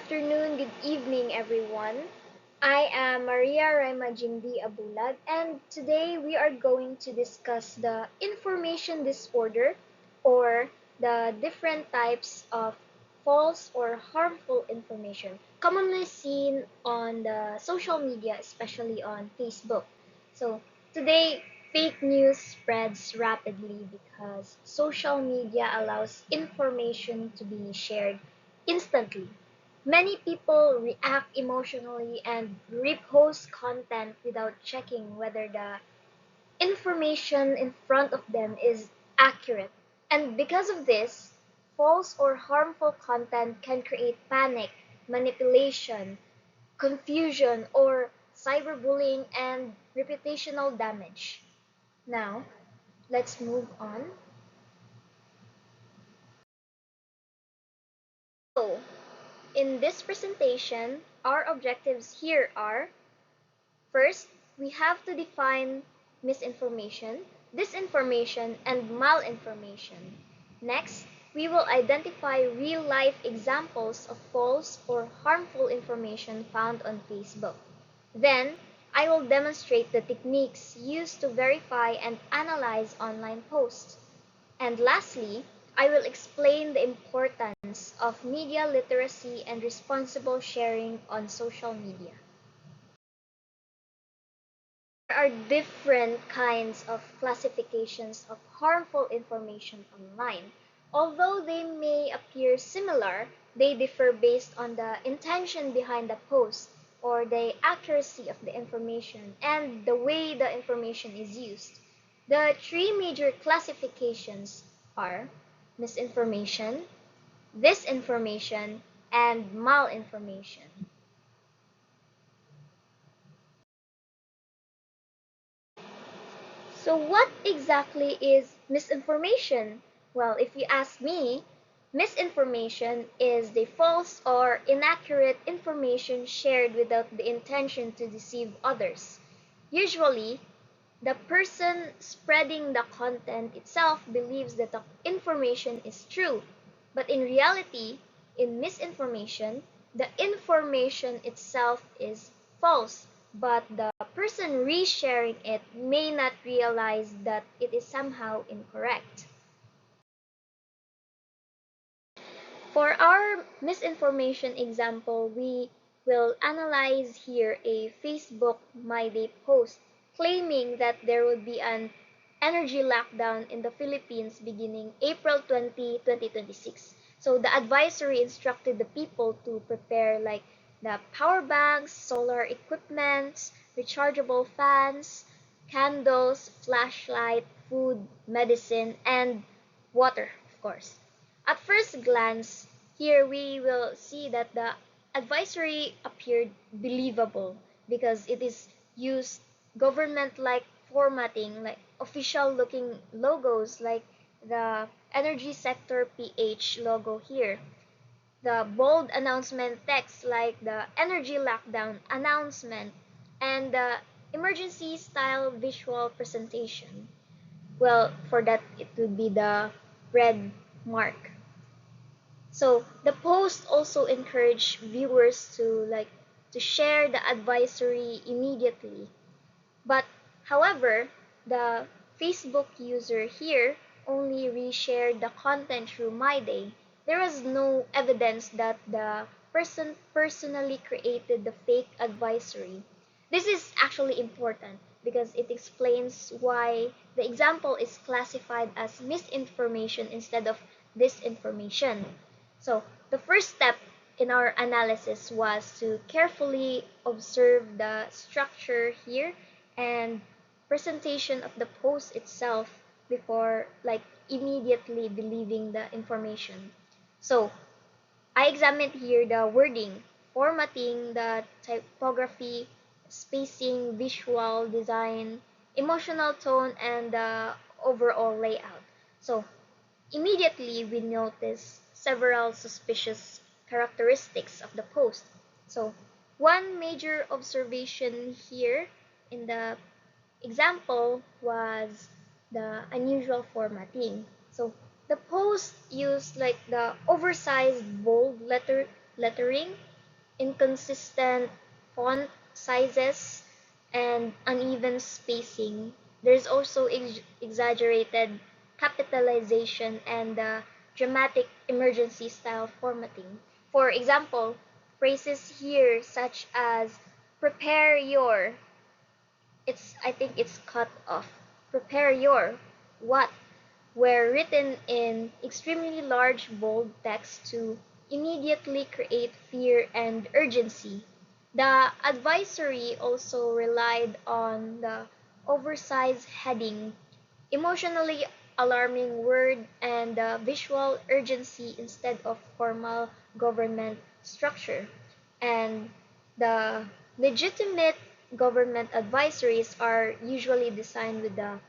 Afternoon, good evening, everyone. I am Maria Raima Jingdi Abulag, and today we are going to discuss the information disorder or the different types of false or harmful information commonly seen on the social media, especially on Facebook. So, today, fake news spreads rapidly because social media allows information to be shared instantly. Many people react emotionally and repost content without checking whether the information in front of them is accurate. And because of this, false or harmful content can create panic, manipulation, confusion, or cyberbullying and reputational damage. Now, let's move on. So, in this presentation, our objectives here are: first, we have to define misinformation, disinformation, and malinformation. Next, we will identify real-life examples of false or harmful information found on Facebook. Then, I will demonstrate the techniques used to verify and analyze online posts. And lastly, I will explain the importance of media literacy and responsible sharing on social media. There are different kinds of classifications of harmful information online. Although they may appear similar, they differ based on the intention behind the post or the accuracy of the information and the way the information is used. The three major classifications are misinformation, disinformation, and malinformation. So, what exactly is misinformation? Well, if you ask me, misinformation is the false or inaccurate information shared without the intention to deceive others. Usually, the person spreading the content itself believes that the information is true, but in reality, in misinformation, the information itself is false, but the person resharing it may not realize that it is somehow incorrect. For our misinformation example, we will analyze here a Facebook My Day post claiming that there would be an energy lockdown in the Philippines beginning April 20, 2026. So the advisory instructed the people to prepare like the power banks, solar equipment, rechargeable fans, candles, flashlight, food, medicine, and water, of course. At first glance, here we will see that the advisory appeared believable because it is used government-like formatting, like official-looking logos like the Energy Sector PH logo here. The bold announcement text like the energy lockdown announcement and the emergency style visual presentation. Well, for that it would be the red mark. So the post also encouraged viewers to share the advisory immediately. But however, the Facebook user here only reshared the content through My Day. There was no evidence that the person personally created the fake advisory. This is actually important because it explains why the example is classified as misinformation instead of disinformation. So, the first step in our analysis was to carefully observe the structure here and presentation of the post itself before immediately believing the information. So, I examined here the wording, formatting, the typography, spacing, visual design, emotional tone, and the overall layout. So, immediately we notice several suspicious characteristics of the post. So, one major observation here in the example was the unusual formatting. So, the post used like the oversized bold lettering inconsistent font sizes, and uneven spacing. There's also exaggerated capitalization and dramatic emergency style formatting. For example, phrases here such as prepare your, I think it's cut off. Prepare your what were written in extremely large bold text to immediately create fear and urgency. The advisory also relied on the oversized heading, emotionally alarming word, and visual urgency instead of formal government structure. And the legitimate government advisories are usually designed with the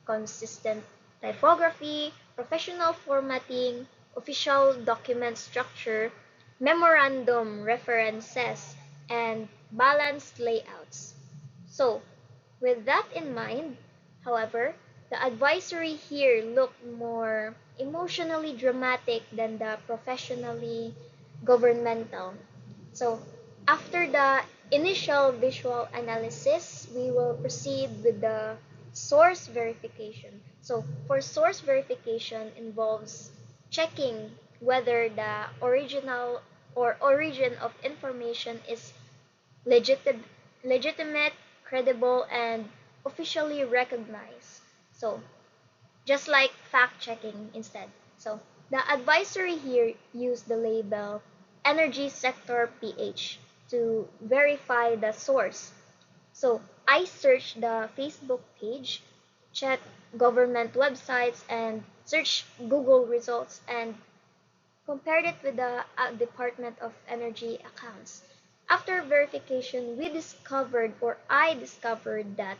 consistent typography, professional formatting, official document structure, memorandum references, and balanced layouts. So, with that in mind, however, the advisory here looked more emotionally dramatic than the professionally governmental. So, after the initial visual analysis, we will proceed with the source verification. So, for source verification involves checking whether the original or origin of information is legitim- legitimate, credible, and officially recognized. So, just like fact checking instead. So, the advisory here used the label Energy Sector PH to verify the source. So, I searched the Facebook page, checked government websites, and searched Google results and compared it with the Department of Energy accounts. After verification, I discovered that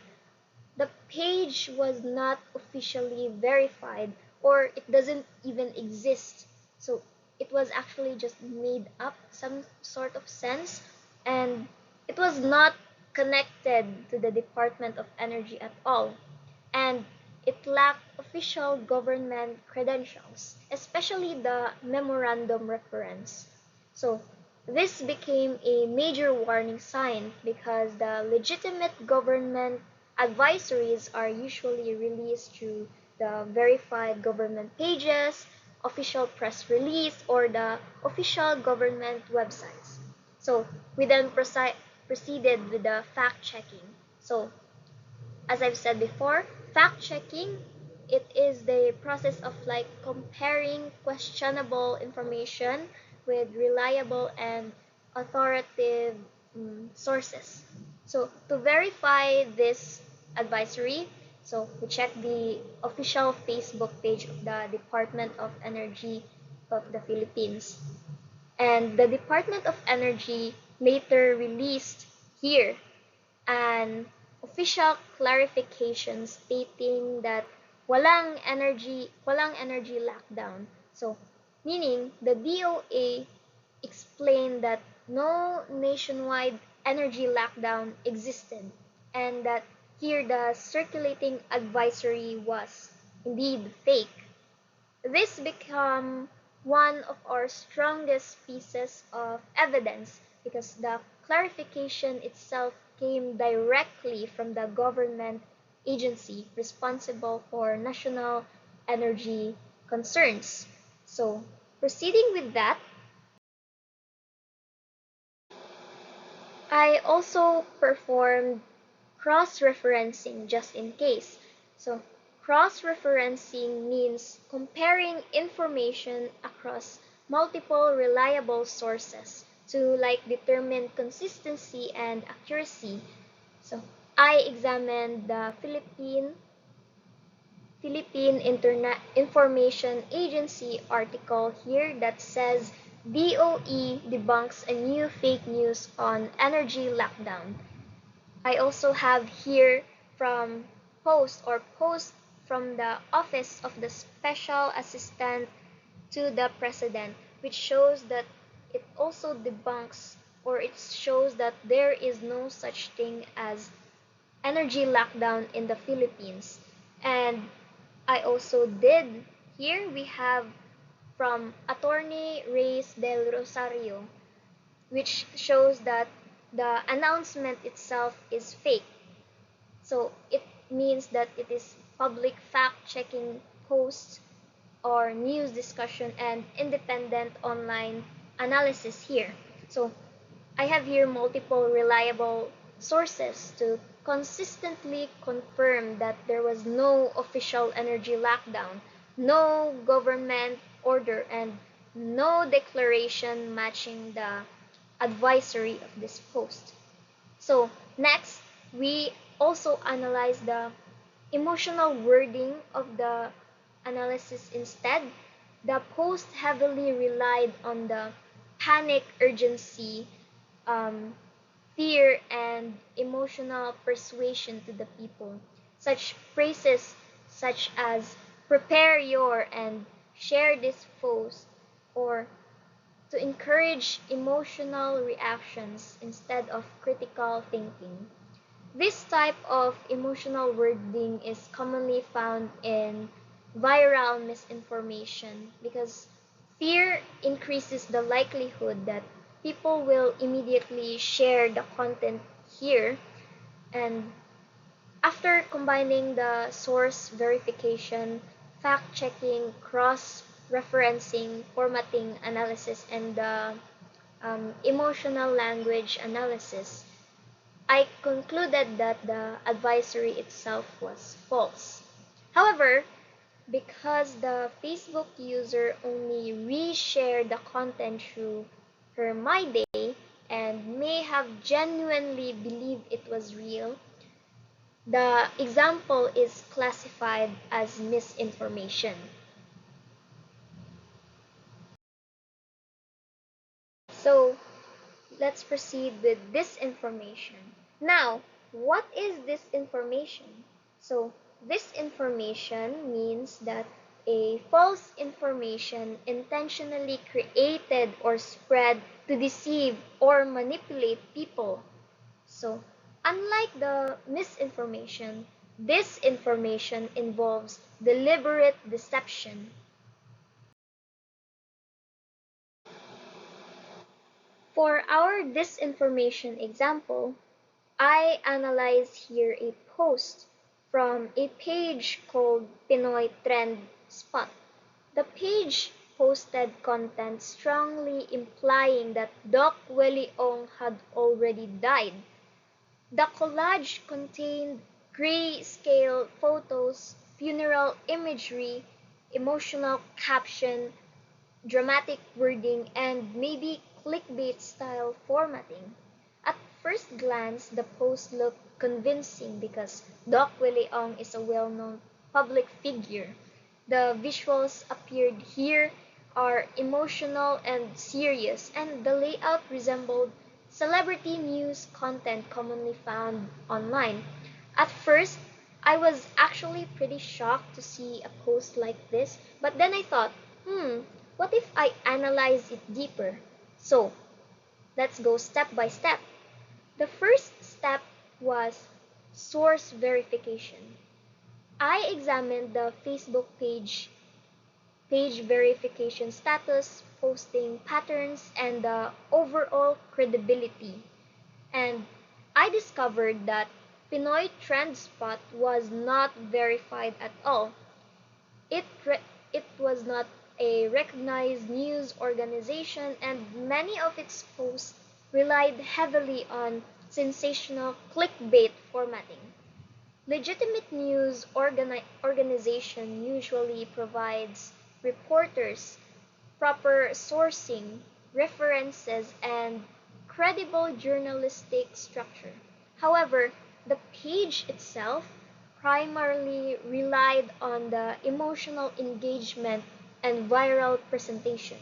the page was not officially verified or it doesn't even exist. So it was actually just made up some sort of sense and it was not connected to the Department of Energy at all. And it lacked official government credentials, especially the memorandum reference. So this became a major warning sign because the legitimate government advisories are usually released through the verified government pages, official press release, or the official government websites. So we then proceeded with the fact checking. So as I've said before, fact checking it is the process of like comparing questionable information with reliable and authoritative sources. So to verify this advisory, so we check the official Facebook page of the Department of Energy of the Philippines. And the Department of Energy later released here an official clarification stating that walang energy lockdown. So, meaning the DOA explained that no nationwide energy lockdown existed and that here the circulating advisory was indeed fake. This became one of our strongest pieces of evidence because the clarification itself came directly from the government agency responsible for national energy concerns. So, proceeding with that, I also performed cross-referencing just in case. So, cross-referencing means comparing information across multiple reliable sources to like determine consistency and accuracy. So, I examined the Philippine Information Agency article here that says DOE debunks a new fake news on energy lockdown. I also have here from post from the Office of the Special Assistant to the President, which shows that it also debunks or it shows that there is no such thing as energy lockdown in the Philippines. And I also did here we have from Attorney Reyes del Rosario which shows that the announcement itself is fake. So it means that it is public fact-checking posts or news discussion and independent online analysis here. So I have here multiple reliable sources to consistently confirm that there was no official energy lockdown, no government order, and no declaration matching the advisory of this post. So next, we also analyze the emotional wording of the analysis instead. The post heavily relied on the panic, urgency, um, fear, and emotional persuasion to the people. Such phrases such as prepare your and share this post, or to encourage emotional reactions instead of critical thinking. This type of emotional wording is commonly found in viral misinformation because fear increases the likelihood that people will immediately share the content here. And after combining the source verification, fact checking, cross referencing, formatting analysis, and the emotional language analysis, I concluded that the advisory itself was false. However, because the Facebook user only reshared the content through her My Day and may have genuinely believed it was real, the example is classified as misinformation. So let's proceed with disinformation. Now, what is disinformation? So, disinformation means that a false information intentionally created or spread to deceive or manipulate people. So, unlike the misinformation, disinformation involves deliberate deception. For our disinformation example, I analyze here a post from a page called Pinoy Trend Spot. The page posted content strongly implying that Doc Willie Ong had already died. The collage contained grayscale photos, funeral imagery, emotional caption, dramatic wording, and maybe clickbait style formatting. At first glance, the post looked convincing because Doc Willie Ong is a well-known public figure. The visuals appeared here are emotional and serious, and the layout resembled celebrity news content commonly found online. At first, I was actually pretty shocked to see a post like this, but then I thought, what if I analyze it deeper? So, let's go step by step. The first step was source verification. I examined the Facebook page verification status, posting patterns, and the overall credibility. And I discovered that Pinoy Trend Spot was not verified at all. It, it was not a recognized news organization, and many of its posts relied heavily on sensational clickbait formatting. Legitimate news organization usually provides reporters, proper sourcing, references, and credible journalistic structure. However, the page itself primarily relied on the emotional engagement and viral presentation.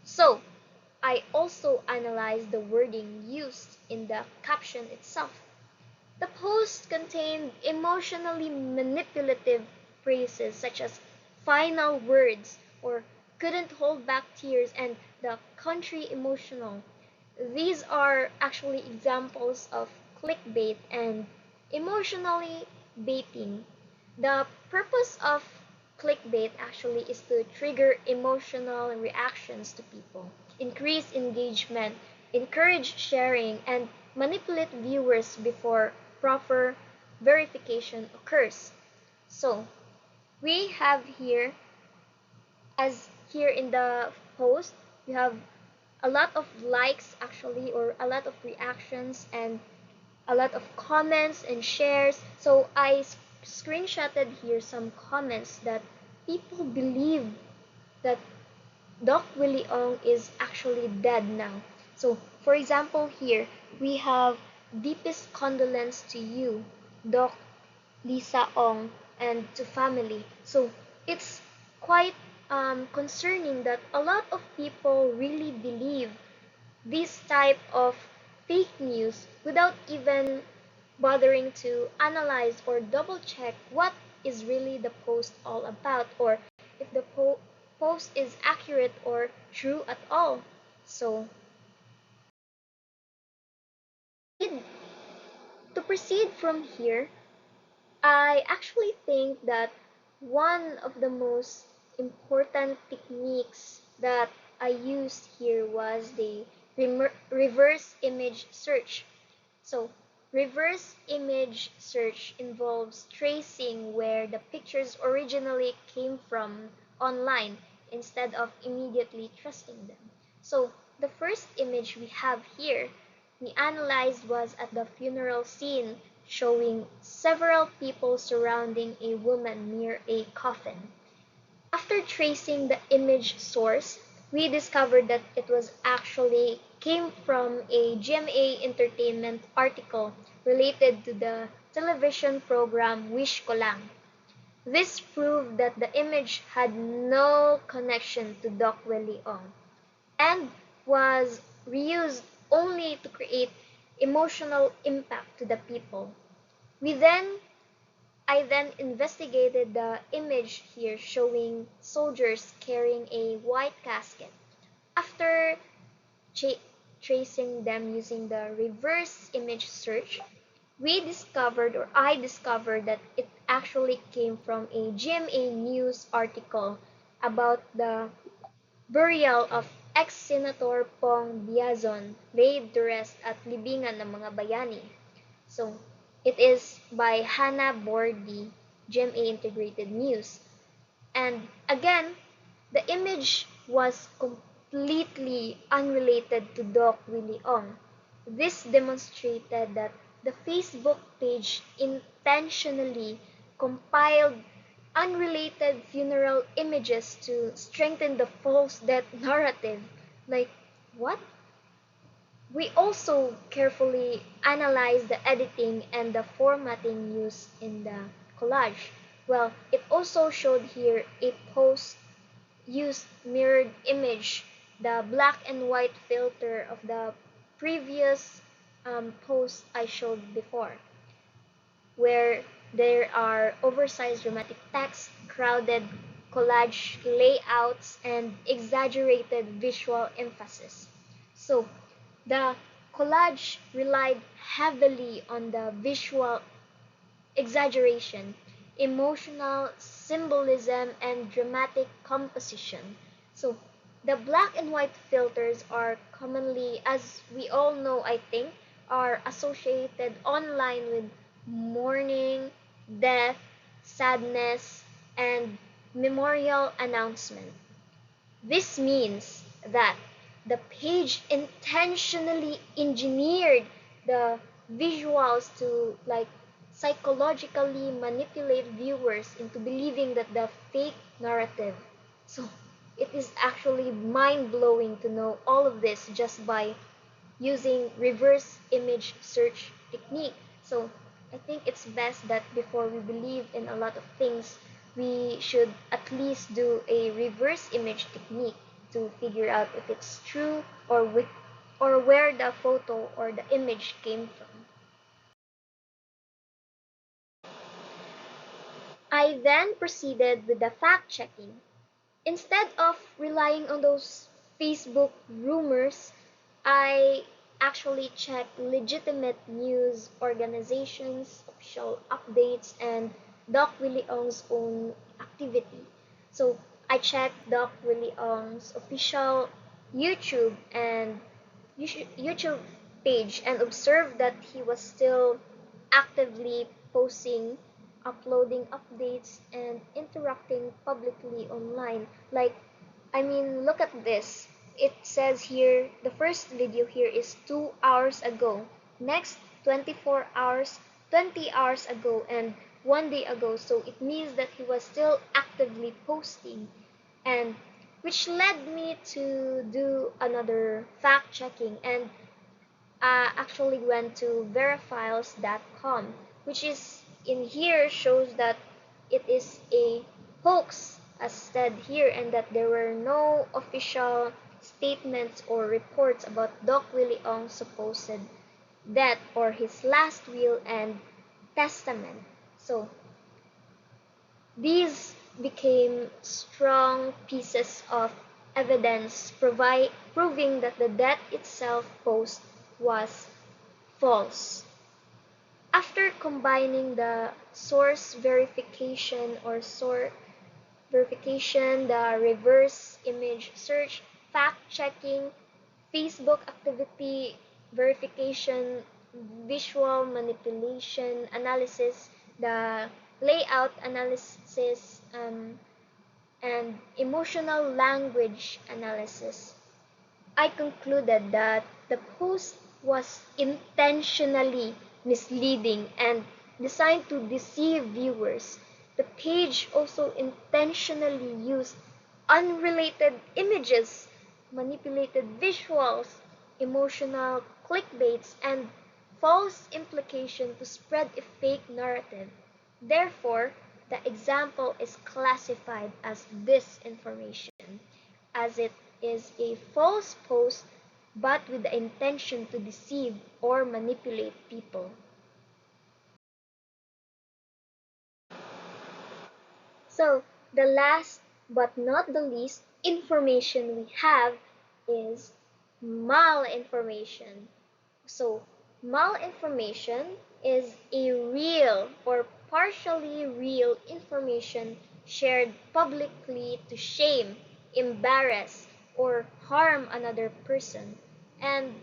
So, I also analyzed the wording used in the caption itself. The post contained emotionally manipulative phrases such as final words or couldn't hold back tears and the country emotional. These are actually examples of clickbait and emotionally baiting. The purpose of clickbait actually is to trigger emotional reactions to people, increase engagement, encourage sharing, and manipulate viewers before proper verification occurs. So, we have here, as here in the post, we have a lot of likes actually, or a lot of reactions, and a lot of comments and shares. So I screenshotted here some comments that people believe that Doc Willie Ong is actually dead now. So, for example, here we have deepest condolence to you, Doc Lisa Ong, and to family. So, it's quite concerning that a lot of people really believe this type of fake news without even bothering to analyze or double check what is really the post all about, or if the post is accurate or true at all. So, to proceed from here, I actually think that one of the most important techniques that I used here was the reverse image search. So, reverse image search involves tracing where the pictures originally came from online instead of immediately trusting them. So, the first image we have here we analyzed was at the funeral scene showing several people surrounding a woman near a coffin. After tracing the image source, we discovered that it was actually came from a GMA Entertainment article related to the television program Wish Ko Lang. This proved that the image had no connection to Doc Willie Ong and was reused only to create emotional impact to the people. We then I then investigated the image here showing soldiers carrying a white casket. After cha- tracing them using the reverse image search, I discovered that it actually came from a GMA News article about the burial of ex-Senator Pong Biazon laid to rest at libingan ng mga bayani. So, it is by Hannah Bordy, GMA Integrated News. And again, the image was completely unrelated to Doc Willie Ong. This demonstrated that the Facebook page intentionally compiled unrelated funeral images to strengthen the false death narrative. Like, what? We also carefully analyzed the editing and the formatting used in the collage. Well, it also showed here a post used mirrored image, the black and white filter of the previous post I showed before, where there are oversized dramatic text, crowded collage layouts, and exaggerated visual emphasis. So, the collage relied heavily on the visual exaggeration, emotional symbolism, and dramatic composition. So, the black and white filters are commonly, as we all know, I think, are associated online with mourning, death, sadness, and memorial announcement. This means that the page intentionally engineered the visuals to like psychologically manipulate viewers into believing that the fake narrative. So it is actually mind-blowing to know all of this just by using reverse image search technique. So I think it's best that before we believe in a lot of things, we should at least do a reverse image technique to figure out if it's true or where the photo or the image came from. I then proceeded with the fact checking. Instead of relying on those Facebook rumors, I actually checked legitimate news organizations, official updates, and Doc Willie Ong's own activity. So I checked Doc Willie Ong's official YouTube and YouTube page and observed that he was still actively posting, uploading updates, and interacting publicly online. Like, I mean, look at this. It says here, the first video here is 2 hours ago. Next, 24 hours, 20 hours ago, and 1 day ago. So it means that he was still actively posting. And which led me to do another fact checking and actually went to verifiles.com, which is in here shows that it is a hoax as said here, and that there were no official statements or reports about Doc Willie Ong's supposed death or his last will and testament. So these became strong pieces of evidence proving that the death itself post was false. After combining the source verification or source verification, the reverse image search, fact checking, Facebook activity verification, visual manipulation analysis, the layout analysis, and emotional language analysis, I concluded that the post was intentionally misleading and designed to deceive viewers. The page also intentionally used unrelated images, manipulated visuals, emotional clickbaits, and false implication to spread a fake narrative. Therefore, the example is classified as disinformation, as it is a false post but with the intention to deceive or manipulate people. So, the last but not the least information we have is malinformation. So, malinformation is a real or partially real information shared publicly to shame, embarrass, or harm another person. And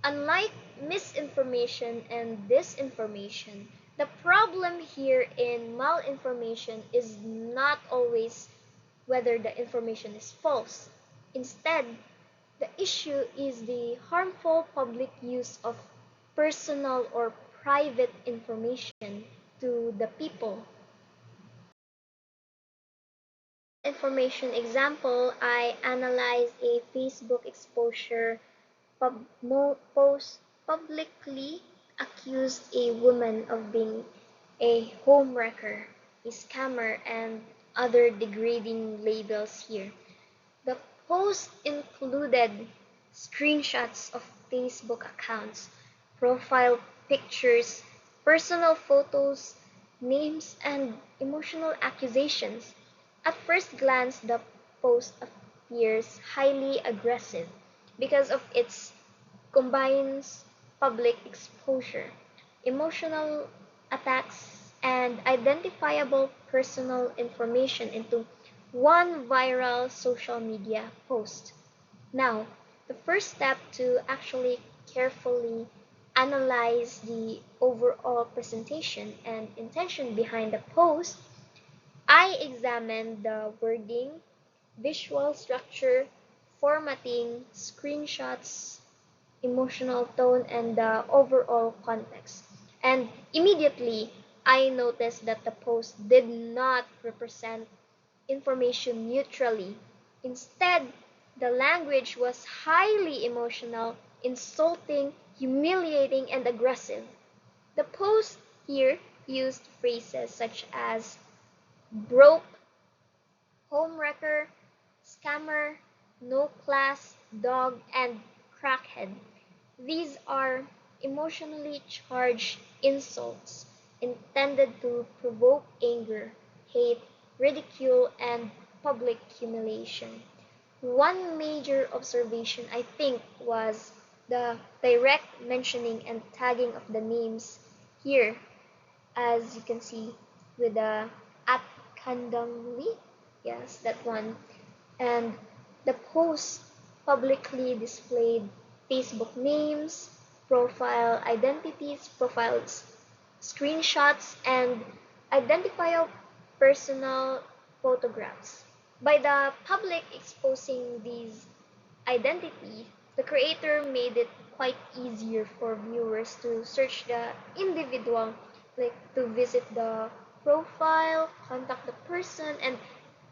unlike misinformation and disinformation, the problem here in malinformation is not always whether the information is false. Instead, the issue is the harmful public use of personal or private information to the people. Information example, I analyzed a Facebook exposure post publicly accused a woman of being a homewrecker, a scammer, and other degrading labels here. The post included screenshots of Facebook accounts, profile pictures, personal photos, names, and emotional accusations. At first glance, the post appears highly aggressive because of its combines public exposure, emotional attacks, and identifiable personal information into one viral social media post. Now, the first step to actually carefully analyze the overall presentation and intention behind the post, I examined the wording, visual structure, formatting, screenshots, emotional tone, and the overall context. And immediately, I noticed that the post did not represent information neutrally. Instead, the language was highly emotional, insulting, humiliating, and aggressive. The post here used phrases such as broke, homewrecker, scammer, no class, dog, and crackhead. These are emotionally charged insults intended to provoke anger, hate, ridicule, and public humiliation. One major observation, I think, was the direct mentioning and tagging of the names here, as you can see with the at Kandangli, yes, that one. And the post publicly displayed Facebook names, profile identities, profiles, screenshots, and identifiable personal photographs. By the public exposing these identity, the creator made it quite easier for viewers to search the individual, like to visit the profile, contact the person, and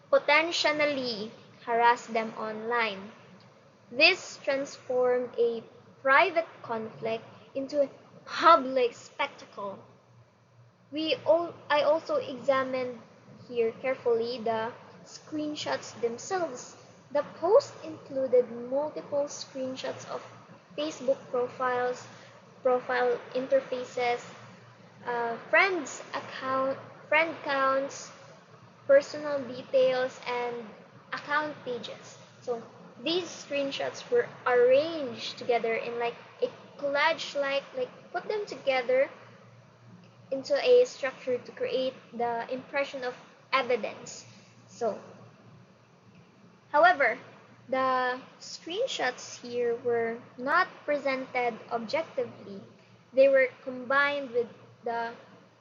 potentially harass them online. This transformed a private conflict into a public spectacle. I also examined here carefully the screenshots themselves. The post included multiple screenshots of Facebook profiles, profile interfaces, friend counts, personal details, and account pages. So these screenshots were arranged together in like a collage, like put them together into a structure to create the impression of evidence. So, however, the screenshots here were not presented objectively. They were combined with the,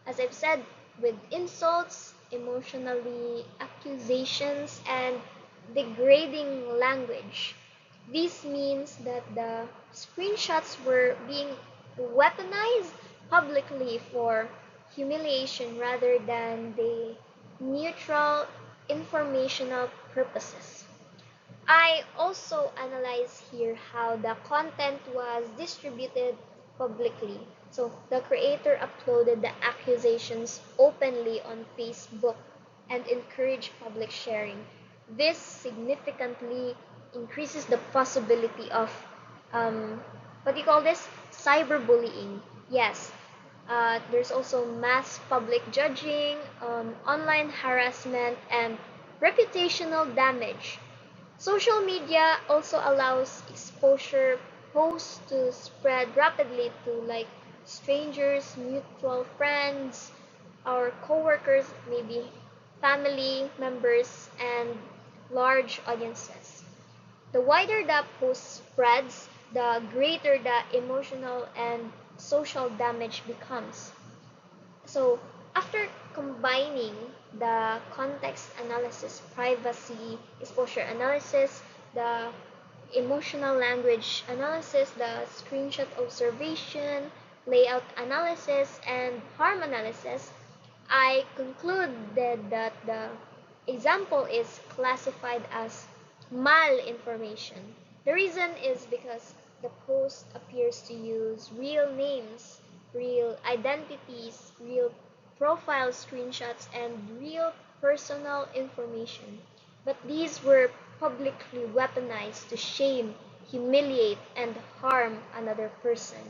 as I've said, with insults, emotionally accusations, and degrading language. This means that the screenshots were being weaponized publicly for humiliation rather than the neutral informational purposes. I also analyze here how the content was distributed publicly. So the creator uploaded the accusations openly on Facebook and encouraged public sharing. This significantly increases the possibility of what do you call this? Cyberbullying. Yes. There's also mass public judging, online harassment, and reputational damage. Social media also allows exposure posts to spread rapidly to like strangers, mutual friends, our coworkers, maybe family members, and large audiences. The wider the post spreads, the greater the emotional and social damage becomes. So, after combining the context analysis, privacy, exposure analysis, the emotional language analysis, the screenshot observation, layout analysis, and harm analysis, I concluded that the example is classified as malinformation. The reason is because the post appears to use real names, real identities, real profile screenshots, and real personal information. But these were publicly weaponized to shame, humiliate, and harm another person.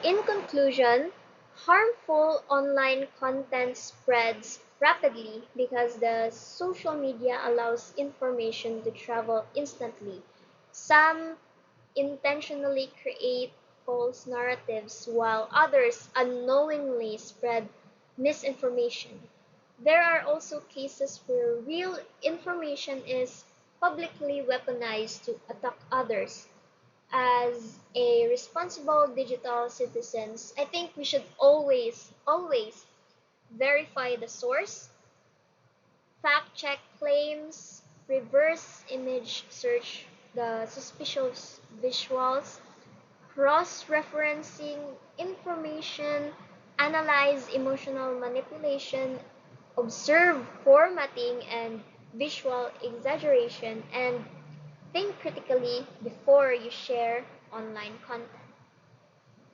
In conclusion, harmful online content spreads rapidly because the social media allows information to travel instantly. Some intentionally create false narratives while others unknowingly spread misinformation. There are also cases where real information is publicly weaponized to attack others. As a responsible digital citizens, I think we should always verify the source, fact check claims, reverse image search the suspicious visuals, cross-referencing information, analyze emotional manipulation, observe formatting and visual exaggeration, and think critically before you share online content.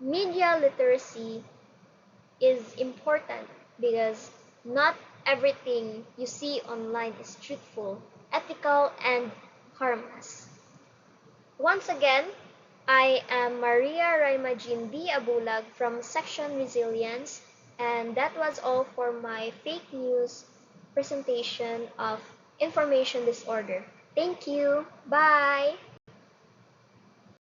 Media literacy is important because not everything you see online is truthful, ethical, and harmless. Once again, I am Maria Raimajin D. Abulag from Section Resilience, and that was all for my fake news presentation of information disorder. Thank you. Bye.